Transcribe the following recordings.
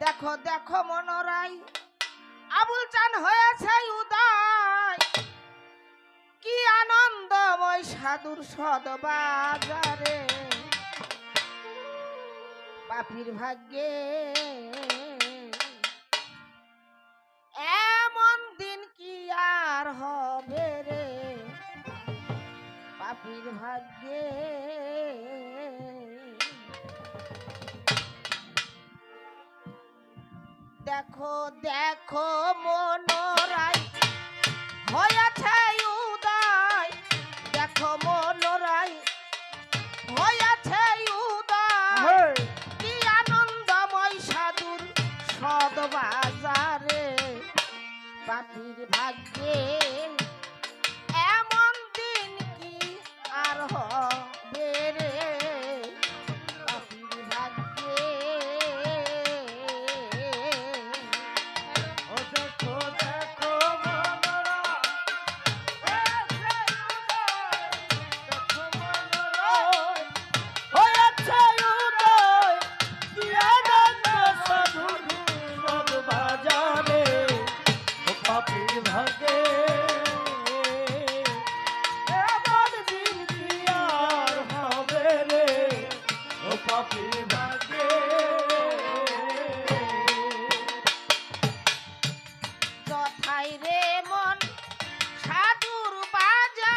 দেখো দেখো মনোরাই আবুল চান হয়েছে উদয়, কি আনন্দময় সাধুর সদবাজারে, পাপীর ভাগ্যে এমন দিন কি আর হবে রে, পাপীর ভাগ্যে। দেখো দেখো মনোরাই হয়েছে উদয়, দেখো মনোরাই হয়েছে উদয়, কি আনন্দময় সাধুর সদবাজারে, পাপীর ভাগ্যে এমন দিন কি আর হবে রে, পাপীর ভাগ্যে। যথাই রে মন সাধুর বাজার,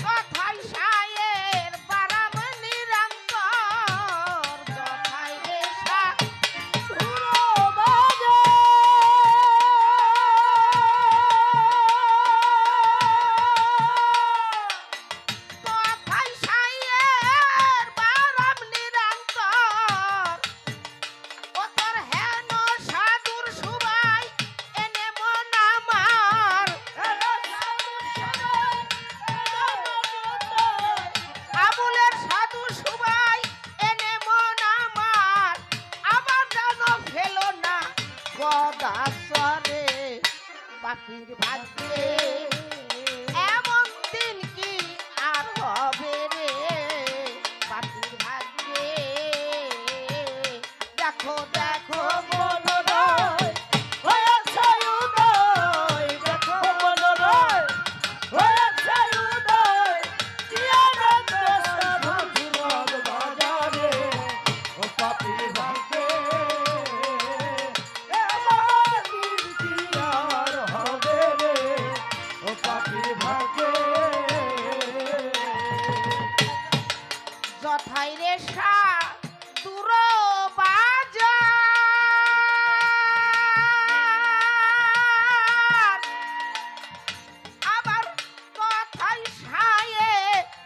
কথাই সায়ের বারাম নিরন্তর, যথাই রে সাধুর বাজার, কথাই সায়ের বারাম নিরন্তর, ও তোর হেন সাধুর সুবাই এনে মন আমার, আবুলের সাধু সুবাই এনে মন আমার, আবার যেন ফেলো না গদাসরে, পাপীর ভাগ্যে এমন দিন কি আর হবে রে, পাপীর ভাগ্যে। দেখো দেখো মনোরয় হয়েছে উদয়, দেখো মনোরয় হয়েছে উদয়, কি আনন্দ সাধুর বাজারে, ও পাপীর ভাগ্যে এমন দিন কি আর হবে রে, ও পাপীর ভাগ্যে। যথাই রে সাধুর বাজার, আবার কথাই সায়ে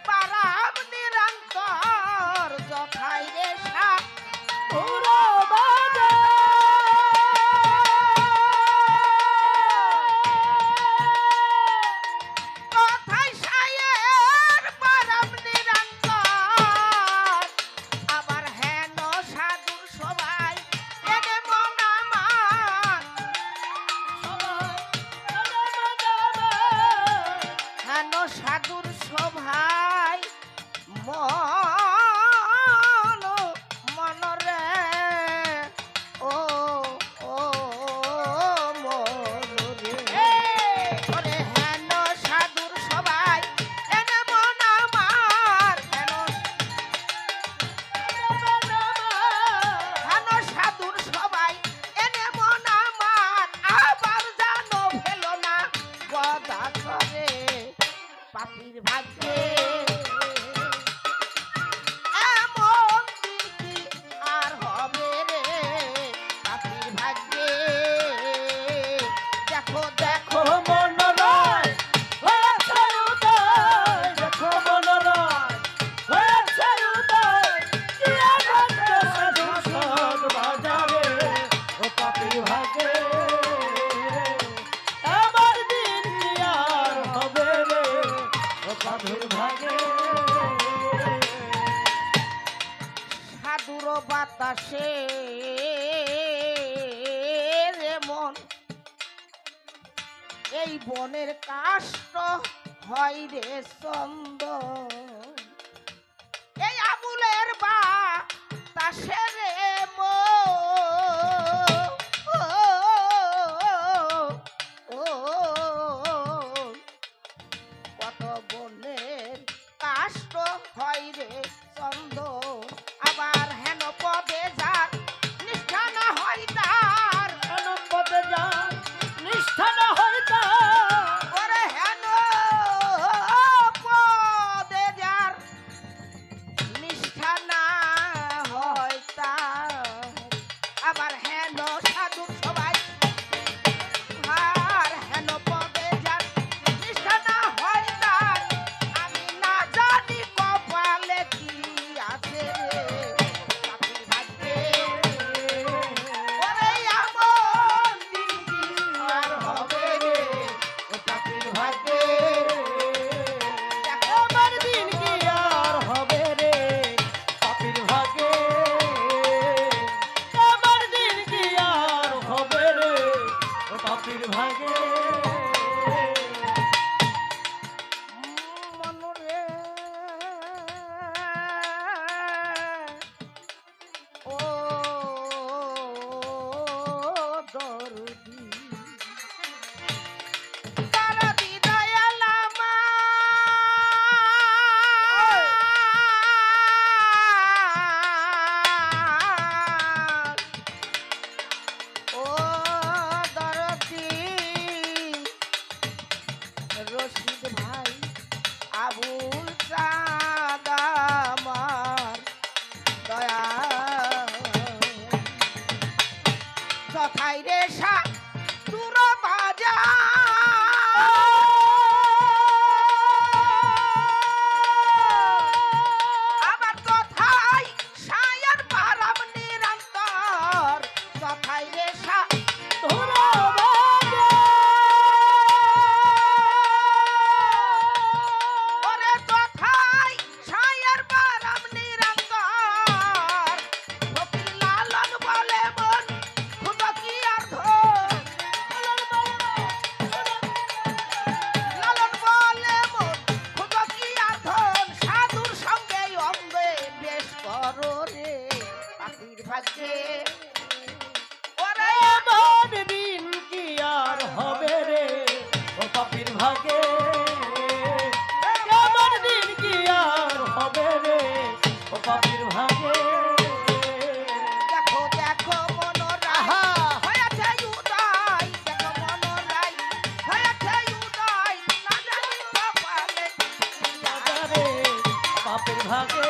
পারাম নিরন্তর, যথাই রে সাধুর বাজার, কথাই সায়ের পারাম নিরন্তর, আবার হেন সাধুর সবাই এনে মন আমার, হেন সাধুর সভাই মন মনরে, ও ও মনরে, ওরে হেন সাধুর সবাই এনে মন আমার, হেন সাধুর সবাই এনে মন আমার, আবার জানো ফেলো না গদাসরে, পাপীর ভাগ্যে এমন দিন কি আর হবে রে, পাপীর ভাগ্যে। দেখো দেখো মনোরয় হয়েছে উদয়, দেখো মনোরয় হয়েছে উদয়, কি আনন্দ সাধুর সদবাজারে, ও পাপীর ভাগ্যে আমার দিন কি আর হবে রে, ও পাপীর ভাগ্যে। সাধুর বাতাসে রে মন এই বনের কাষ্ট হয় রে চন্দন, হয় রে চন্দন আবার হেন পদে যার নিষ্ঠা না হয় তার পদে যা নিষ্ঠা না হয় তার ওরে হেন পদে যার নিষ্ঠা না হয় তার আবার হেন সাধু সবাই আর হেন পদে যার নিষ্ঠা না হয় তার আমি না জানি কপালে কি আছে পাখির ভাগ্যে ওরে এমন দিন কি আর হবে রে ও পাখির ভাগ্যে দেখো আমার দিন কি আর হবে রে পাখির ভাগ্যে আমার দিন কি আর হবে রে ও পাখির ভাগ্যে মনরে ও দরদি তারা দিদায়ালামা ও দরদি রশিদ ভাই আবুল চাঁদ আমার দয়া যথাই রে সা দূর আবার তথাই সায়ার পারাম নিরন্তর তথাই রে সা তোরা ওরে তথাই সায়ার পারাম নিরন্তর ফকির লালন বলে মন খুদা কি আর ধন লালন বলে মন খুদা কি আর ধন সাধুর সঙ্গে অঙ্গে বেশ করো রে পাখির ভাগ্যে ওরে আমার দিন কি আর হবে রে ও পাখির ভাগ্যে আমার দিন কি আর হবে রে ও পাখির ভাগ্যে দেখো দেখো মনোরাই আহা হয়েছে উদয় দেখো মনোরাই হয়েছে উদয় না জানি কপালে কি আছে। রে পাখির ভাগ্যে